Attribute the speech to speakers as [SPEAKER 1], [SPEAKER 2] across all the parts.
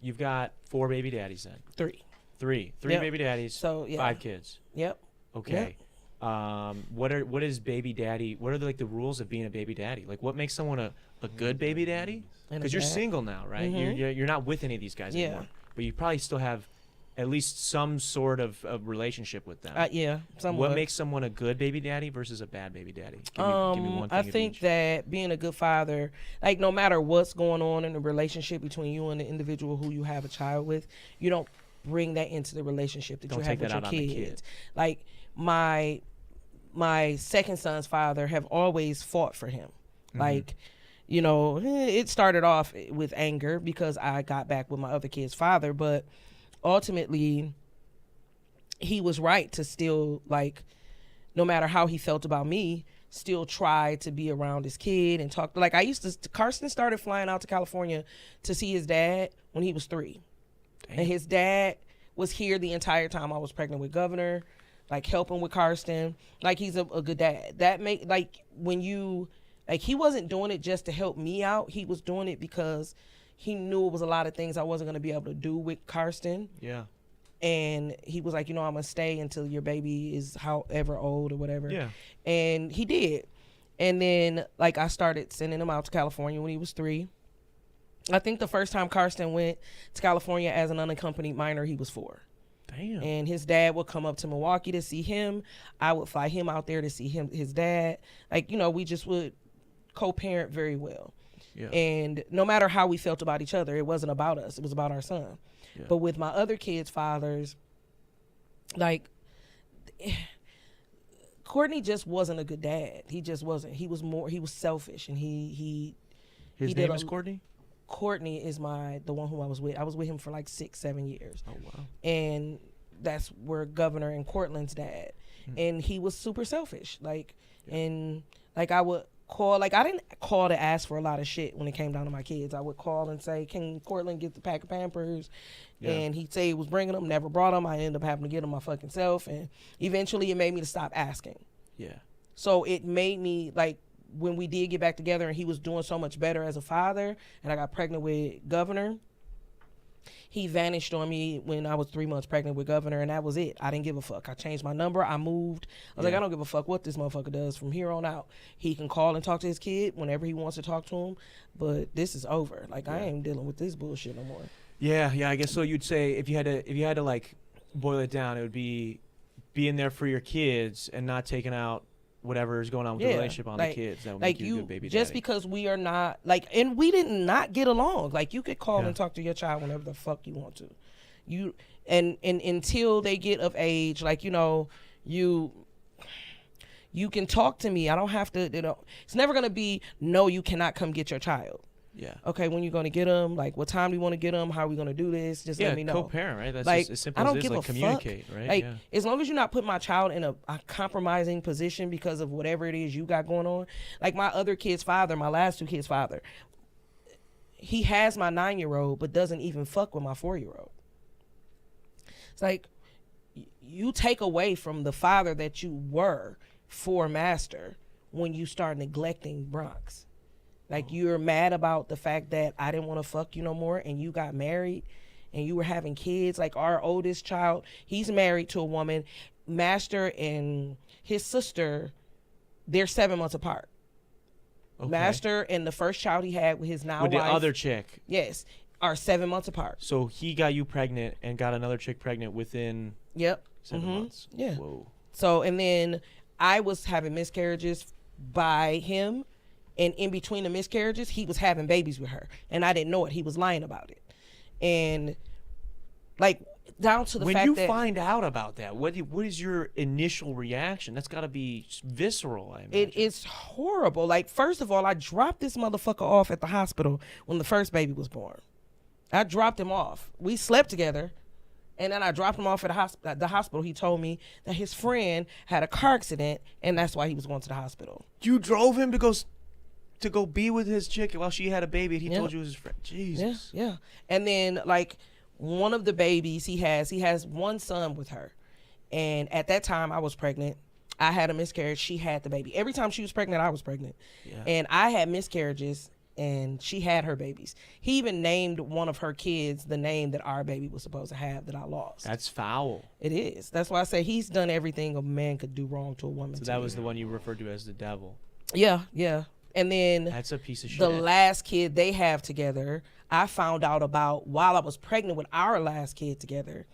[SPEAKER 1] you've got 4 baby daddies then. Three
[SPEAKER 2] Yep.
[SPEAKER 1] baby daddies.
[SPEAKER 2] So, yeah.
[SPEAKER 1] 5 kids.
[SPEAKER 2] Yep.
[SPEAKER 1] Okay. What is baby daddy? What are the rules of being a baby daddy? Like, what makes someone a good baby daddy? Because you're single now, right? You're not with any of these guys anymore. But you probably still have at least some sort of relationship with them.
[SPEAKER 2] Yeah. Somewhat.
[SPEAKER 1] What makes someone a good baby daddy versus a bad baby daddy? Give me one thing
[SPEAKER 2] I
[SPEAKER 1] of
[SPEAKER 2] think
[SPEAKER 1] each.
[SPEAKER 2] that being a good father, like no matter what's going on in the relationship between you and the individual who you have a child with, you don't bring that into the relationship that you have with your kids. Like my second son's father have always fought for him. Like, you know, it started off with anger because I got back with my other kid's father, but ultimately he was right to still, like, no matter how he felt about me, still try to be around his kid and talk. Like, Carson started flying out to California to see his dad when he was 3. Damn. And his dad was here the entire time I was pregnant with Governor, like helping with Karsten. Like, he's a good dad. That make, like, when you, like, he wasn't doing it just to help me out. He was doing it because he knew it was a lot of things I wasn't going to be able to do with Karsten.
[SPEAKER 1] Yeah.
[SPEAKER 2] And he was like, you know, I'm going to stay until your baby is however old or whatever.
[SPEAKER 1] Yeah.
[SPEAKER 2] And he did. And then, like, I started sending him out to California when he was 3. I think the first time Karsten went to California as an unaccompanied minor, he was 4.
[SPEAKER 1] Damn.
[SPEAKER 2] And his dad would come up to Milwaukee to see him. I would fly him out there to see his dad. Like, you know, we just would co-parent very well.
[SPEAKER 1] Yeah.
[SPEAKER 2] And no matter how we felt about each other, it wasn't about us. It was about our son. Yeah. But with my other kids' fathers, like, Courtney just wasn't a good dad. He just wasn't. He was selfish, and
[SPEAKER 1] His name is Courtney?
[SPEAKER 2] Courtney is the one who I was with. I was with him for like 6-7 years.
[SPEAKER 1] Oh, wow.
[SPEAKER 2] And that's where Governor and Cortland's dad. And he was super selfish. Like, and like I would call, like I didn't call to ask for a lot of shit when it came down to my kids. I would call and say, can Cortland get the pack of Pampers? Yeah. And he'd say he was bringing them, never brought them. I ended up having to get them my fucking self. And eventually it made me to stop asking.
[SPEAKER 1] Yeah.
[SPEAKER 2] So it made me, like, when we did get back together and he was doing so much better as a father and I got pregnant with Governor, he vanished on me when I was 3 months pregnant with Governor, and that was it. I didn't give a fuck. I changed my number. I moved. I was like, I don't give a fuck what this motherfucker does from here on out. He can call and talk to his kid whenever he wants to talk to him, but this is over. Like, I ain't dealing with this bullshit no more.
[SPEAKER 1] Yeah, I guess so. You'd say if you had to like boil it down, it would be being there for your kids and not taking out whatever is going on with the relationship on the kids. That would make you a good baby daddy.
[SPEAKER 2] Just because we are not, like, and we did not get along. Like, you could call and talk to your child whenever the fuck you want to. And until they get of age, like, you know, you can talk to me. I don't have to, you know, it's never going to be, no, you cannot come get your child.
[SPEAKER 1] Yeah.
[SPEAKER 2] Okay, when you going to get them? Like, what time do you want to get them? How are we going to do this? Just let me know.
[SPEAKER 1] Co-parent, right? That's
[SPEAKER 2] like,
[SPEAKER 1] just as simple
[SPEAKER 2] I don't
[SPEAKER 1] as it is.
[SPEAKER 2] give
[SPEAKER 1] Like,
[SPEAKER 2] a
[SPEAKER 1] communicate,
[SPEAKER 2] fuck.
[SPEAKER 1] right?
[SPEAKER 2] Like, as long as you're not putting my child in a compromising position because of whatever it is you got going on. Like, my other kid's father, my last 2 kids' father, he has my 9-year-old but doesn't even fuck with my 4-year-old. It's like, you take away from the father that you were for Master when you start neglecting Bronx. Like, you're mad about the fact that I didn't want to fuck you no more and you got married and you were having kids. Like, our oldest child, he's married to a woman. Master and his sister, they're 7 months apart. Okay. Master and the first child he had with his now wife.
[SPEAKER 1] With the other chick.
[SPEAKER 2] Yes, are 7 months apart.
[SPEAKER 1] So he got you pregnant and got another chick pregnant within 7 months.
[SPEAKER 2] Yeah.
[SPEAKER 1] Whoa.
[SPEAKER 2] So, and then I was having miscarriages by him. And in between the miscarriages, he was having babies with her. And I didn't know it. He was lying about it. And, like, down to the fact that...
[SPEAKER 1] When you find out about that, what is your initial reaction? That's got to be visceral, I imagine.
[SPEAKER 2] It is horrible. Like, first of all, I dropped this motherfucker off at the hospital when the first baby was born. I dropped him off. We slept together. And then I dropped him off at the hospital. He told me that his friend had a car accident, and that's why he was going to the hospital.
[SPEAKER 1] You drove him to go be with his chick while she had a baby, and he told you it was his friend. Jesus.
[SPEAKER 2] Yeah. And then, like, one of the babies he has one son with her. And at that time, I was pregnant. I had a miscarriage. She had the baby. Every time she was pregnant, I was pregnant. Yeah. And I had miscarriages and she had her babies. He even named one of her kids the name that our baby was supposed to have that I lost.
[SPEAKER 1] That's foul.
[SPEAKER 2] It is. That's why I say he's done everything a man could do wrong to a woman.
[SPEAKER 1] So that was the one you referred to as the devil.
[SPEAKER 2] Yeah. And then
[SPEAKER 1] that's a piece of shit.
[SPEAKER 2] The last kid they have together, I found out about while I was pregnant with our last kid together.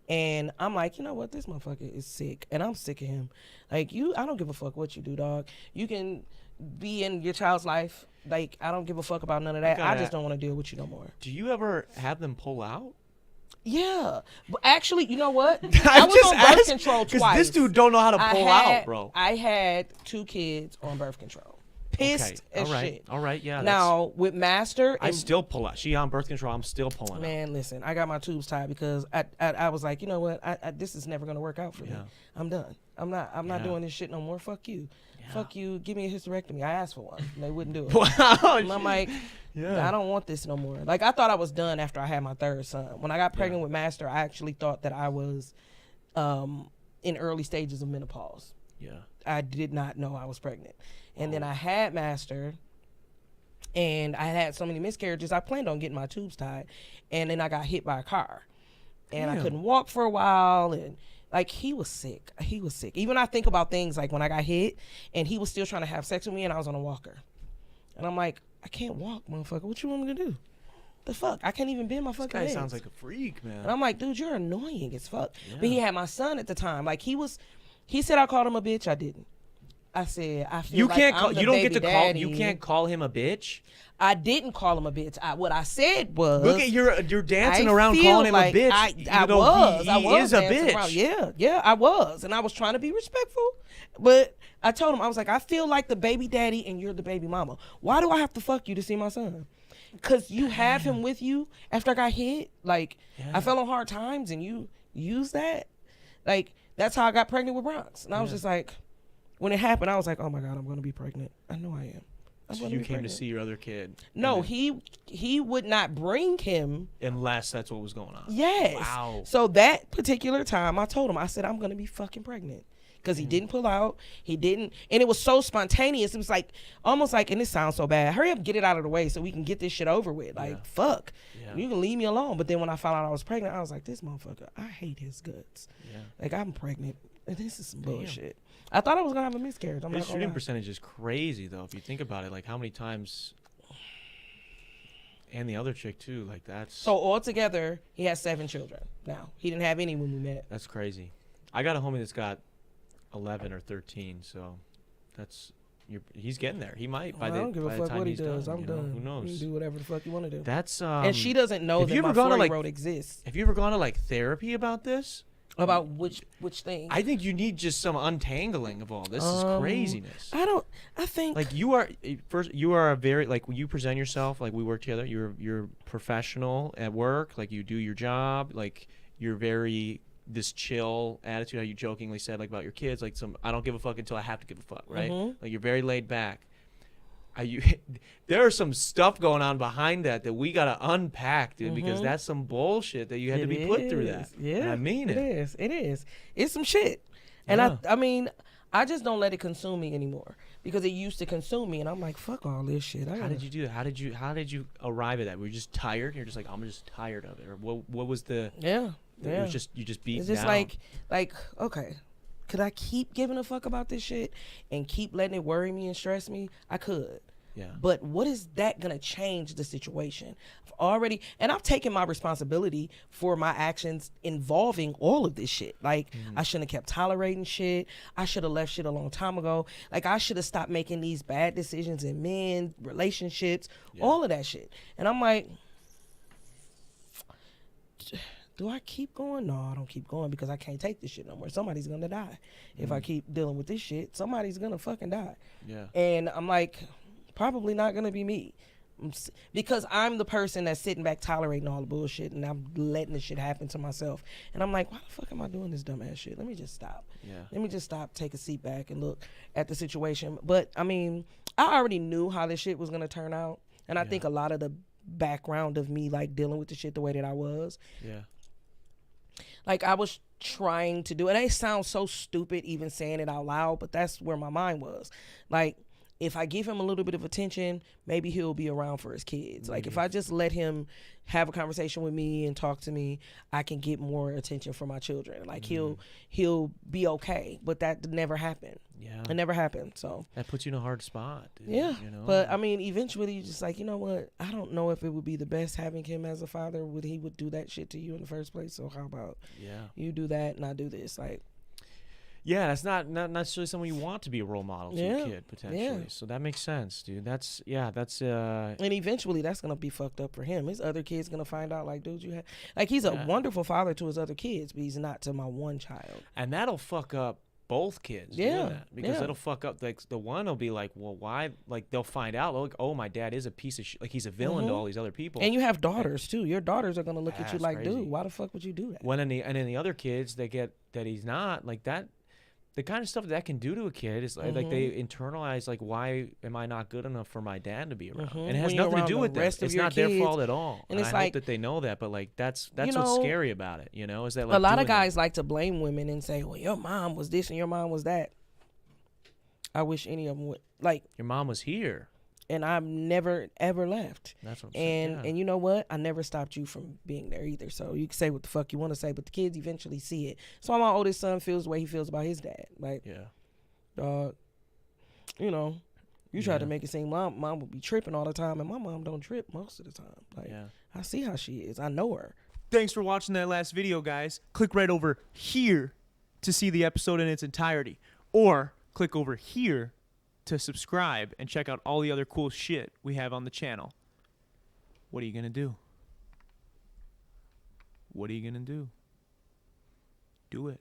[SPEAKER 2] And I'm like, you know what? This motherfucker is sick. And I'm sick of him. Like, I don't give a fuck what you do, dog. You can be in your child's life. Like, I don't give a fuck about none of that. I just don't want to deal with you no more.
[SPEAKER 1] Do you ever have them pull out?
[SPEAKER 2] Yeah. But actually, you know what? I was on birth control twice.
[SPEAKER 1] This dude don't know how to pull out, bro.
[SPEAKER 2] I had 2 kids on birth control. Pissed as shit.
[SPEAKER 1] All right, yeah.
[SPEAKER 2] Now, with Master...
[SPEAKER 1] I still pull out. She on birth control. I'm still pulling out.
[SPEAKER 2] Man, listen. I got my tubes tied because I was like, you know what? This is never going to work out for me. I'm done. I'm not doing this shit no more. Fuck you. Yeah. Fuck you. Give me a hysterectomy. I asked for one. And they wouldn't do it. Wow. And I'm like, I don't want this no more. Like, I thought I was done after I had my 3rd son. When I got pregnant with Master, I actually thought that I was in early stages of menopause. Yeah. I did not know I was pregnant. And then I had Master, and I had so many miscarriages, I planned on getting my tubes tied. And then I got hit by a car. And I couldn't walk for a while, and like, he was sick. He was sick. Even I think about things like when I got hit, and he was still trying to have sex with me, and I was on a walker. And I'm like, I can't walk, motherfucker. What you want me to do? The fuck? I can't even bend my fucking legs.
[SPEAKER 1] This guy sounds like a freak, man.
[SPEAKER 2] And I'm like, dude, you're annoying as fuck. Yeah. But he had my son at the time. Like, he said I called him a bitch. I didn't. I said, I feel
[SPEAKER 1] you can't call him a bitch.
[SPEAKER 2] I didn't call him a bitch. What I said was,
[SPEAKER 1] look at you're dancing around calling him a bitch. I was a bitch.
[SPEAKER 2] Yeah, I was, and I was trying to be respectful, but I told him, I was like, I feel like the baby daddy and you're the baby mama. Why do I have to fuck you to see my son? Because you have him with you after I got hit. Like, I fell on hard times and you use that. Like, that's how I got pregnant with Bronx. And I was just like, when it happened, I was like, oh my God, I'm going to be pregnant. I know I am.
[SPEAKER 1] So you came to see your other kid?
[SPEAKER 2] No, he would not bring him.
[SPEAKER 1] Unless that's what was going on.
[SPEAKER 2] Yes. Wow. So that particular time, I told him, I said, I'm going to be fucking pregnant. Because he didn't pull out. He didn't. And it was so spontaneous. It was like, almost like, and this sounds so bad, hurry up, get it out of the way so we can get this shit over with. Like, fuck. Yeah. You can leave me alone. But then when I found out I was pregnant, I was like, this motherfucker, I hate his guts. Yeah. Like, I'm pregnant. And this is some bullshit. I thought I was going to have a miscarriage.
[SPEAKER 1] His shooting percentage is crazy, though, if you think about it. Like, how many times... And the other chick, too. Like, that's...
[SPEAKER 2] So, altogether, he has 7 children now. He didn't have any when we met.
[SPEAKER 1] That's crazy. I got a homie that's got 11 or 13, so that's... he's getting there. He might by the time he's done. I don't give a fuck what he does. I'm done. Who knows?
[SPEAKER 2] You can do whatever the fuck you want to do.
[SPEAKER 1] That's...
[SPEAKER 2] and she doesn't know that my 4-year-old exists.
[SPEAKER 1] Have you ever gone to, like, therapy about this?
[SPEAKER 2] About which thing?
[SPEAKER 1] I think you need just some untangling of all this. Is craziness.
[SPEAKER 2] I think
[SPEAKER 1] like you are a very, like, when you present yourself, like we work together, you're professional at work, like you do your job, like you're very this chill attitude, how you jokingly said, like, about your kids, like I don't give a fuck until I have to give a fuck, right? Like you're very laid back. There's some stuff going on behind that we gotta unpack, dude, because that's some bullshit that you had to be put through that. Yeah, and I mean it.
[SPEAKER 2] It is. It's some shit, and I mean, I just don't let it consume me anymore because it used to consume me, and I'm like, fuck all this shit.
[SPEAKER 1] How did you do that? How did you arrive at that? Were you just tired? You're just like, I'm just tired of it, or what was the?
[SPEAKER 2] Yeah.
[SPEAKER 1] It was just you just beat.
[SPEAKER 2] It's just
[SPEAKER 1] down.
[SPEAKER 2] like okay. Could I keep giving a fuck about this shit and keep letting it worry me and stress me? I could. Yeah. But what is that going to change the situation? I've taken my responsibility for my actions involving all of this shit. Like, I shouldn't have kept tolerating shit. I should have left shit a long time ago. Like, I should have stopped making these bad decisions in men, relationships, all of that shit. And I'm like, do I keep going? No, I don't keep going because I can't take this shit no more. Somebody's going to die. If I keep dealing with this shit, somebody's going to fucking die. Yeah. And I'm like, probably not going to be me. Because I'm the person that's sitting back tolerating all the bullshit and I'm letting the shit happen to myself. And I'm like, why the fuck am I doing this dumbass shit? Let me just stop. Yeah. Let me just stop, take a seat back and look at the situation. But, I mean, I already knew how this shit was going to turn out. And I think a lot of the background of me, like, dealing with the shit the way that I was. Yeah. Like, I was trying to do it. It sounds so stupid even saying it out loud, but that's where my mind was. Like, if I give him a little bit of attention, maybe he'll be around for his kids. Like if I just let him have a conversation with me and talk to me, I can get more attention from my children. Like he'll be okay. But that never happened.
[SPEAKER 1] Yeah.
[SPEAKER 2] It never happened. So
[SPEAKER 1] that puts you in a hard spot, dude.
[SPEAKER 2] Yeah.
[SPEAKER 1] You know?
[SPEAKER 2] But I mean, eventually you're just like, you know what? I don't know if it would be the best having him as a father. He would do that shit to you in the first place. So how about you do that and I do this? Like,
[SPEAKER 1] yeah, that's not necessarily someone you want to be a role model to a kid, potentially. Yeah. So that makes sense, dude. That's and
[SPEAKER 2] eventually that's gonna be fucked up for him. His other kid's gonna find out, like, dude, like he's a wonderful father to his other kids, but he's not to my one child.
[SPEAKER 1] And that'll fuck up both kids doing that, because it'll fuck up, like, the one will be like, well, why? Like, they'll find out, like, oh, my dad is a piece of shit. Like, he's a villain to all these other people.
[SPEAKER 2] And you have daughters too. Your daughters are gonna look at you like, crazy. Dude, why the fuck would you do that?
[SPEAKER 1] And then the other kids, they get that he's not like that. The kind of stuff that can do to a kid is like they internalize, like, why am I not good enough for my dad to be around? And it has nothing to do with them. It's not their fault at all. And it's I hope that they know that, but like that's what's scary about it, is that, like,
[SPEAKER 2] a lot of guys like to blame women and say, well, your mom was this and your mom was that. I wish any of them would. Like,
[SPEAKER 1] your mom was here.
[SPEAKER 2] And I've never, ever left.
[SPEAKER 1] That's what I'm saying.
[SPEAKER 2] And you know what? I never stopped you from being there either. So you can say what the fuck you want to say, but the kids eventually see it. So my oldest son feels the way he feels about his dad. Like, dog, you try to make it seem mom would be tripping all the time, and my mom don't trip most of the time. Like, I see how she is. I know her.
[SPEAKER 3] Thanks for watching that last video, guys. Click right over here to see the episode in its entirety. Or click over here to subscribe and check out all the other cool shit we have on the channel. What are you going to do? What are you going to do? Do it.